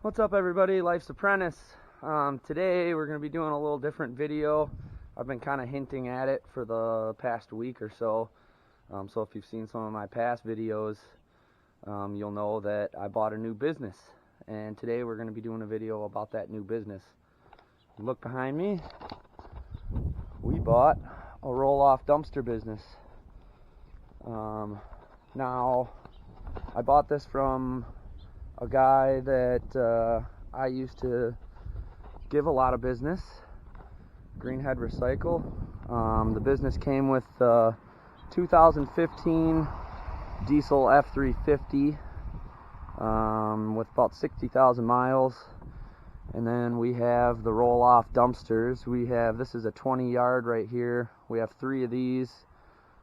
What's up, everybody? Life's Apprentice. Today we're going to be doing a little different video. I've been kind of hinting at it for the past week or so. So if you've seen some of my past videos, you'll know that I bought a new business. And today we're going to be doing a video about that new business. Look behind me. We bought a roll-off dumpster business. Now, I bought this from a guy that I used to give a lot of business, Greenhead Recycle. The business came with 2015 diesel F350 with about 60,000 miles. And then we have the roll-off dumpsters. This is a 20-yard right here. We have 3 of these.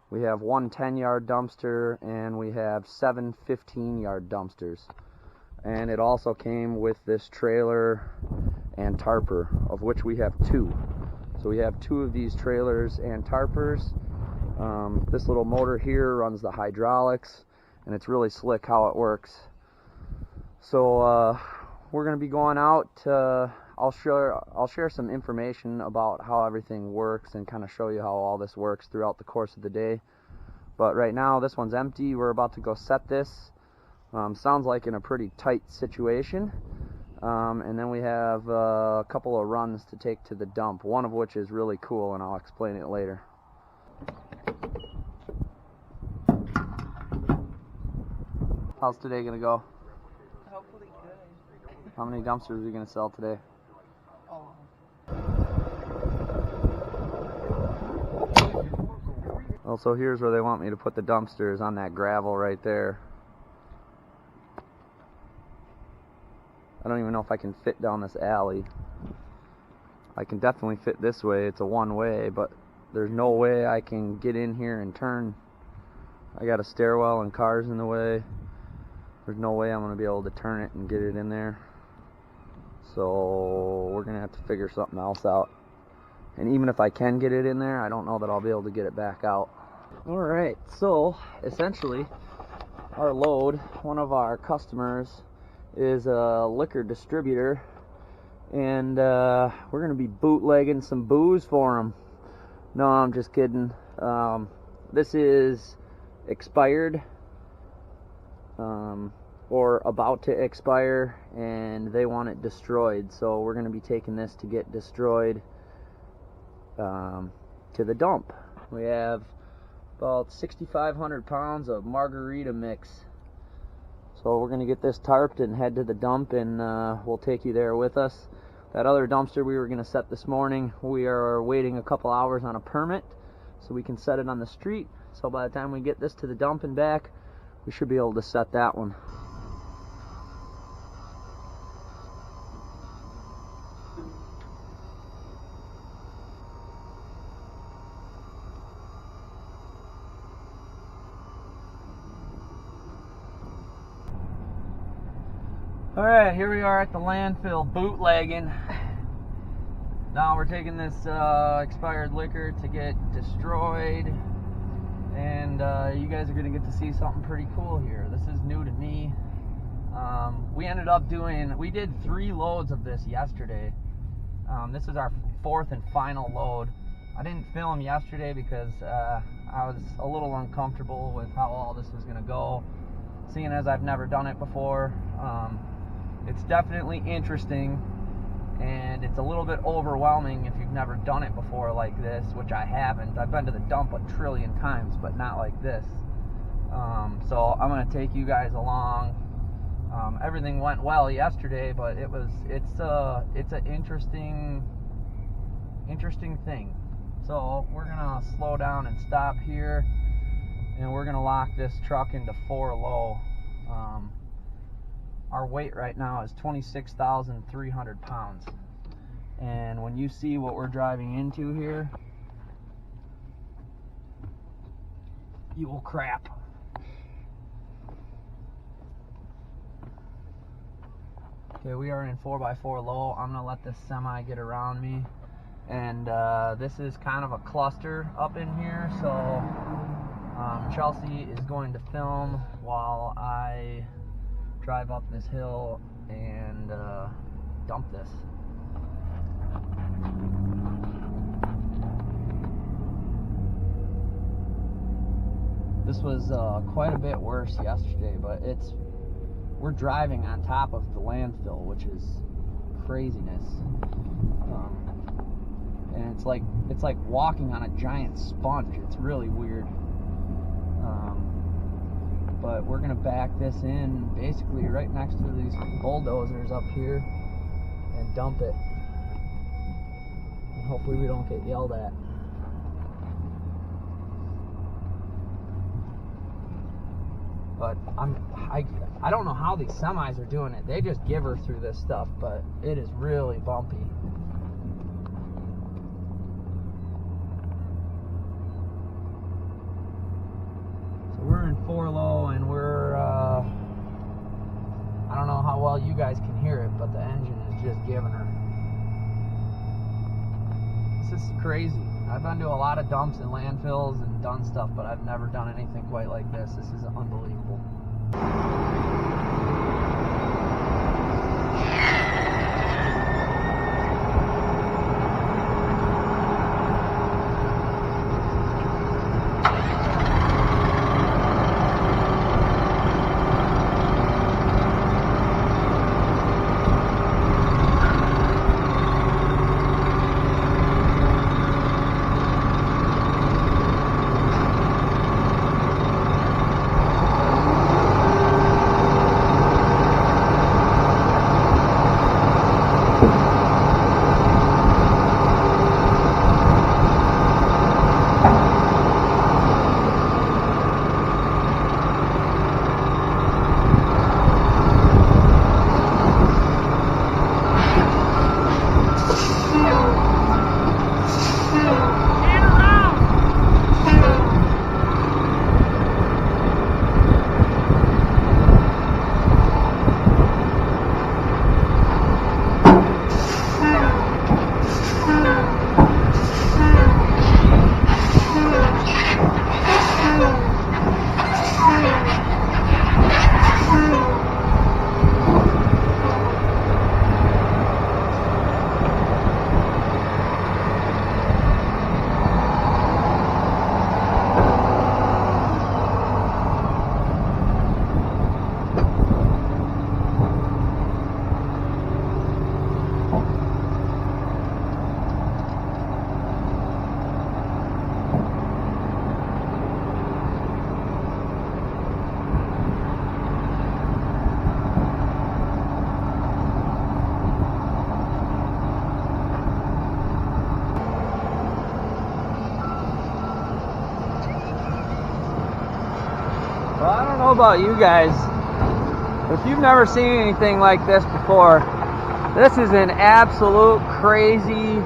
We have one 10-yard dumpster, and we have 7 15-yard dumpsters. And it also came with this trailer and tarper, of which we have 2. So we have 2 of these trailers and tarpers. This little motor here runs the hydraulics, and it's really slick how it works. So we're going to be going out. I'll share some information about how everything works and kind of show you how all this works throughout the course of the day. But right now this one's empty. We're about to go set this. Sounds like in a pretty tight situation. And then we have a couple of runs to take to the dump, one of which is really cool, and I'll explain it later. How's today gonna go? Hopefully good. How many dumpsters are you gonna sell today? Oh. Well, so here's where they want me to put the dumpsters, on that gravel right there. I don't even know if I can fit down this alley. I can definitely fit this way. It's a one-way, but there's no way I can get in here and turn. I got a stairwell and cars in the way. There's no way I'm going to be able to turn it and get it in there. So we're going to have to figure something else out. And even if I can get it in there, I don't know that I'll be able to get it back out. Alright, so essentially our load, one of our customers is a liquor distributor, and we're going to be bootlegging some booze for him. No, I'm just kidding. This is expired, or about to expire, and they want it destroyed. So we're going to be taking this to get destroyed to the dump. We have about 6,500 pounds of margarita mix. So we're going to get this tarped and head to the dump, and we'll take you there with us. That other dumpster we were going to set this morning, we are waiting a couple hours on a permit so we can set it on the street. So by the time we get this to the dump and back, we should be able to set that one. Alright, here we are at the landfill bootlegging. Now we're taking this expired liquor to get destroyed, and you guys are going to get to see something pretty cool here. This is new to me. We did 3 loads of this yesterday. This is our 4th and final load. I didn't film yesterday because I was a little uncomfortable with how all this was going to go, seeing as I've never done it before. It's definitely interesting, and it's a little bit overwhelming if you've never done it before like this, which I haven't. I've been to the dump a trillion times, but not like this. So I'm going to take you guys along. Everything went well yesterday, but it's an interesting thing. So we're going to slow down and stop here, and we're going to lock this truck into 4 low. Our weight right now is 26,300 pounds. And when you see what we're driving into here, you will crap. Okay, we are in 4x4 low. I'm going to let this semi get around me. And this is kind of a cluster up in here, so Chelsea is going to film while I drive up this hill and dump this. This was quite a bit worse yesterday, but we're driving on top of the landfill, which is craziness. And it's like walking on a giant sponge. It's really weird. But we're gonna back this in basically right next to these bulldozers up here and dump it. And hopefully we don't get yelled at. But I don't know how these semis are doing it. They just give her through this stuff, but it is really bumpy. So we're in 4-low, and we're I don't know how well you guys can hear it, but the engine is just giving her. This is crazy. I've been to a lot of dumps and landfills and done stuff, but I've never done anything quite like this. This is unbelievable. Well, I don't know about you guys, if you've never seen anything like this before, this is an absolute crazy.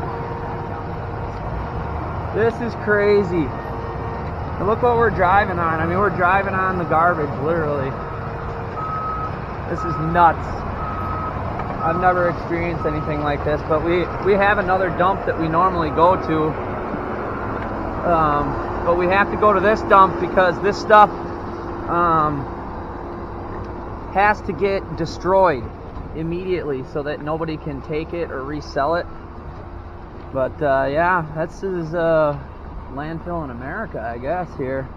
This is crazy. And look what we're driving on. I mean, we're driving on the garbage, literally. This is nuts. I've never experienced anything like this, but we have another dump that we normally go to. But we have to go to this dump because this stuff has to get destroyed immediately so that nobody can take it or resell it. But yeah, this is landfill in America, I guess, here.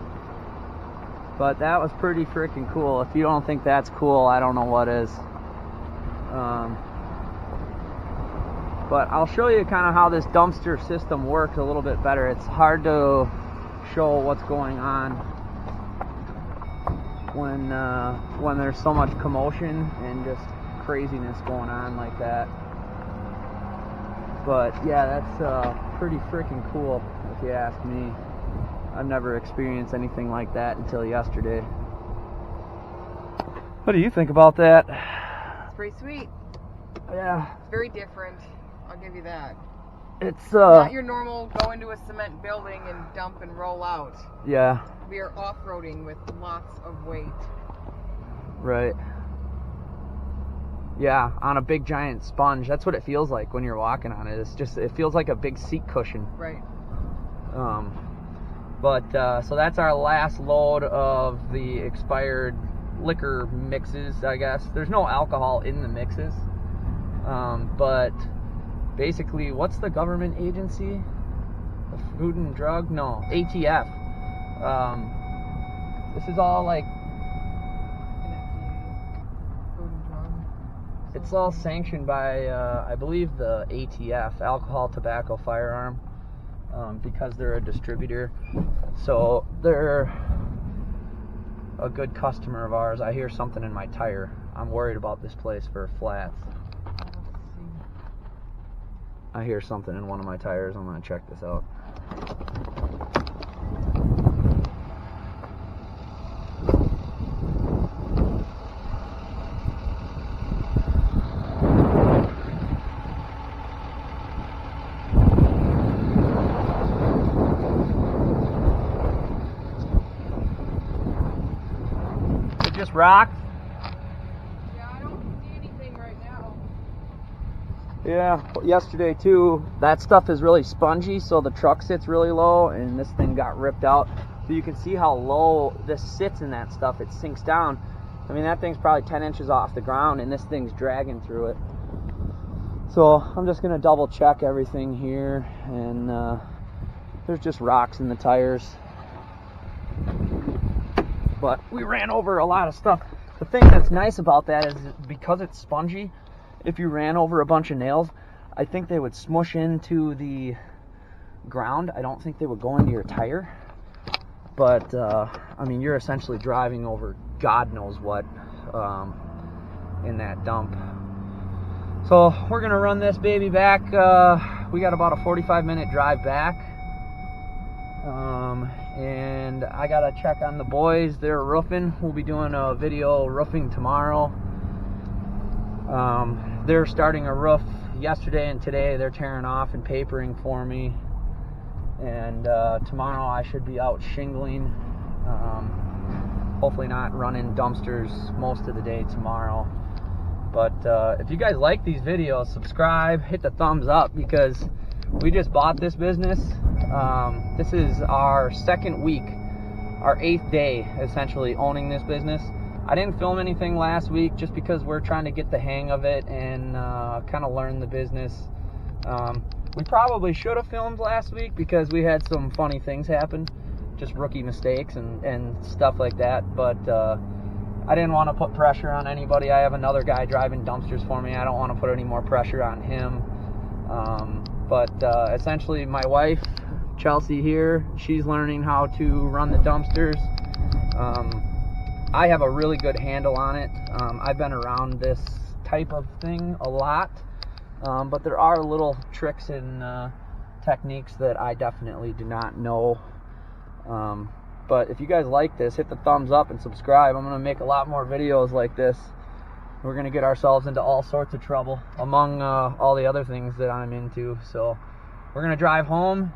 But that was pretty freaking cool. If you don't think that's cool, I don't know what is. But I'll show you kind of how this dumpster system works a little bit better. It's hard to show what's going on when there's so much commotion and just craziness going on like that. But yeah, that's pretty freaking cool if you ask me. I've never experienced anything like that until yesterday. What do you think about that? It's pretty sweet. Yeah. It's very different. I'll give you that. It's not your normal go into a cement building and dump and roll out. Yeah. We are off-roading with lots of weight. Right. Yeah, on a big giant sponge. That's what it feels like when you're walking on it. It feels like a big seat cushion. Right. So that's our last load of the expired liquor mixes, I guess. There's no alcohol in the mixes. But basically, what's the government agency? The Food and Drug? No, ATF. This is all like, it's all sanctioned by, I believe, the ATF, Alcohol, Tobacco, Firearm, because they're a distributor. So they're a good customer of ours. I hear something in my tire. I'm worried about this place for flats. I hear something in one of my tires. I'm going to check this out. Just rock. Yeah, I don't see anything right now. Yeah, yesterday too, that stuff is really spongy, so the truck sits really low, and this thing got ripped out. So you can see how low this sits in that stuff. It sinks down. I mean, that thing's probably 10 inches off the ground, and this thing's dragging through it. So I'm just gonna double check everything here, and there's just rocks in the tires. But we ran over a lot of stuff. The thing that's nice about that is because it's spongy, if you ran over a bunch of nails, I think they would smush into the ground. I don't think they would go into your tire. But, I mean, you're essentially driving over God knows what in that dump. So we're going to run this baby back. We got about a 45-minute drive back. And I gotta check on the boys. They're roofing. We'll be doing a video roofing tomorrow. They're starting a roof yesterday and today. They're tearing off and papering for me. And tomorrow I should be out shingling. Hopefully not running dumpsters most of the day tomorrow. But if you guys like these videos, subscribe, hit the thumbs up, because we just bought this business. This is our second week, our 8th day, essentially, owning this business. I didn't film anything last week just because we're trying to get the hang of it and kind of learn the business. We probably should have filmed last week because we had some funny things happen, just rookie mistakes and stuff like that. But I didn't want to put pressure on anybody. I have another guy driving dumpsters for me. I don't want to put any more pressure on him. But essentially, my wife, Chelsea here, she's learning how to run the dumpsters. I have a really good handle on it. I've been around this type of thing a lot, but there are little tricks and techniques that I definitely do not know. But if you guys like this, hit the thumbs up and subscribe. I'm going to make a lot more videos like this. We're going to get ourselves into all sorts of trouble, among all the other things that I'm into. So we're going to drive home,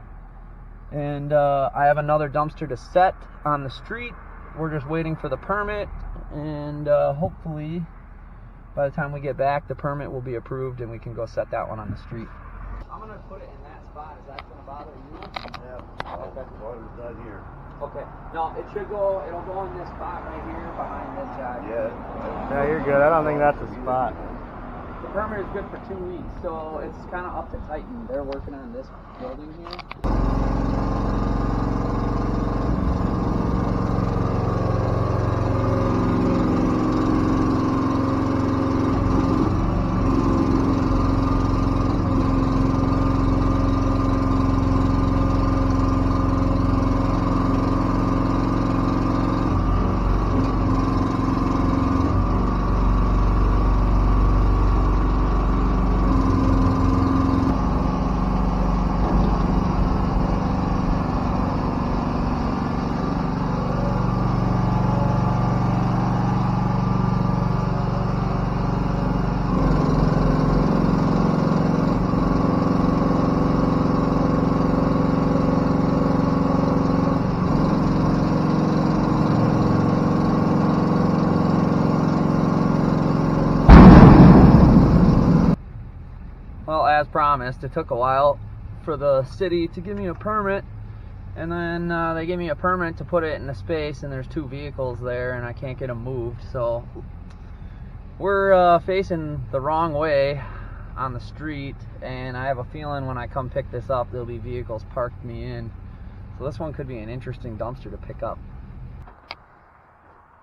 and I have another dumpster to set on the street. We're just waiting for the permit, and hopefully by the time we get back, the permit will be approved and we can go set that one on the street. I'm going to put it in that spot. Is that going to bother you? Yeah. Okay. Water's done here. Okay. No, it'll go in this spot right here behind this guy. Yeah. Yeah, you're good. I don't think that's a spot. The permit is good for 2 weeks, so it's kind of up to Titan. They're working on this building here. Well, as promised, it took a while for the city to give me a permit, and then they gave me a permit to put it in a space, and there's 2 vehicles there, and I can't get them moved, so we're facing the wrong way. on the street, and I have a feeling when I come pick this up there'll be vehicles parked me in. So this one could be an interesting dumpster to pick up.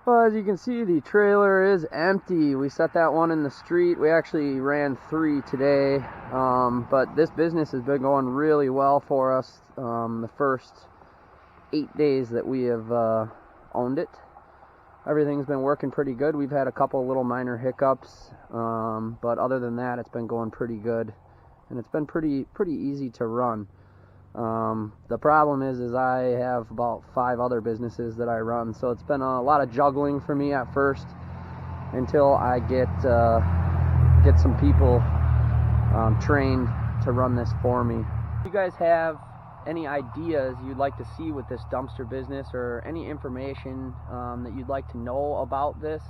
Well, as you can see, the trailer is empty. We set that one in the street. We actually ran 3 today, but this business has been going really well for us the first 8 days that we have owned it. Everything's been working pretty good. We've had a couple little minor hiccups, but other than that, it's been going pretty good, and it's been pretty easy to run. The problem is I have about 5 other businesses that I run, so it's been a lot of juggling for me at first until I get some people trained to run this for me. If you guys have any ideas you'd like to see with this dumpster business, or any information that you'd like to know about this,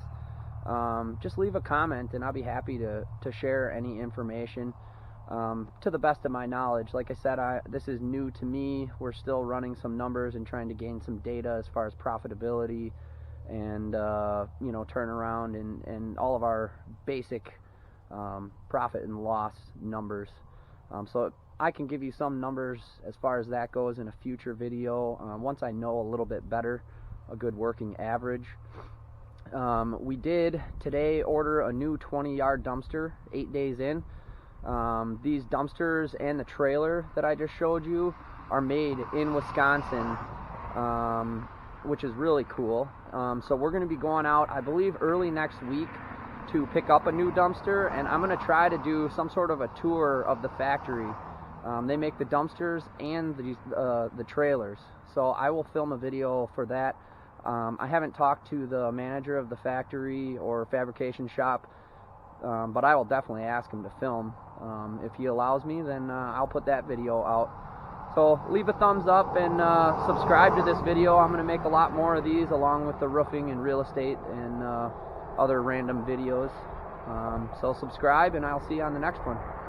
just leave a comment and I'll be happy to share any information. To the best of my knowledge. Like I said, this is new to me. We're still running some numbers and trying to gain some data as far as profitability and you know, turnaround and all of our basic profit and loss numbers. So I can give you some numbers as far as that goes in a future video once I know a little bit better a good working average. We did today order a new 20-yard dumpster 8 days in. These dumpsters and the trailer that I just showed you are made in Wisconsin, which is really cool. So we're going to be going out, I believe, early next week to pick up a new dumpster, and I'm going to try to do some sort of a tour of the factory. They make the dumpsters and the trailers, so I will film a video for that. I haven't talked to the manager of the factory or fabrication shop, but I will definitely ask him to film. If he allows me, then I'll put that video out. So leave a thumbs up and subscribe to this video. I'm going to make a lot more of these, along with the roofing and real estate and other random videos. So subscribe, and I'll see you on the next one.